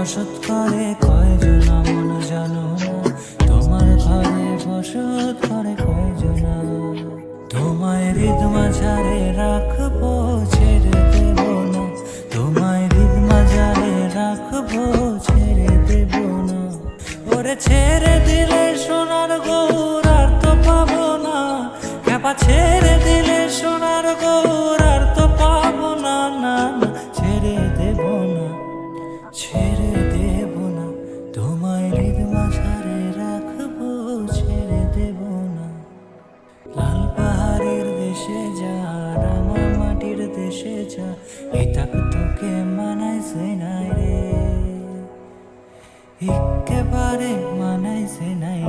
বসত করে কয়জনা মন জানো না, তোমার ঘরে বসত করে কয়জনা। তোমায় হৃদ মাঝারে রাখবো, ছেড়ে দেব না, তোমায় হৃদ মাঝারে রাখবো, ছেড়ে দেব না। ওরে ছেড়ে দিলে সোনার গৌর আর তো পাবো না, খেপা ছেড়ে দিলে সোনার গৌর আর তো পাবো না, না না ছেড়ে দেব না, ছেড়ে দেব না, তোমায় হৃদ মাঝারে রাখবো, ছেড়ে দেব না। লাল পাহাড়ের দেশে যা, রাঙা মাটির দেশে যা, এটাক তোকে মানাইছে নাই রে, একেবারে মানাইছে নাই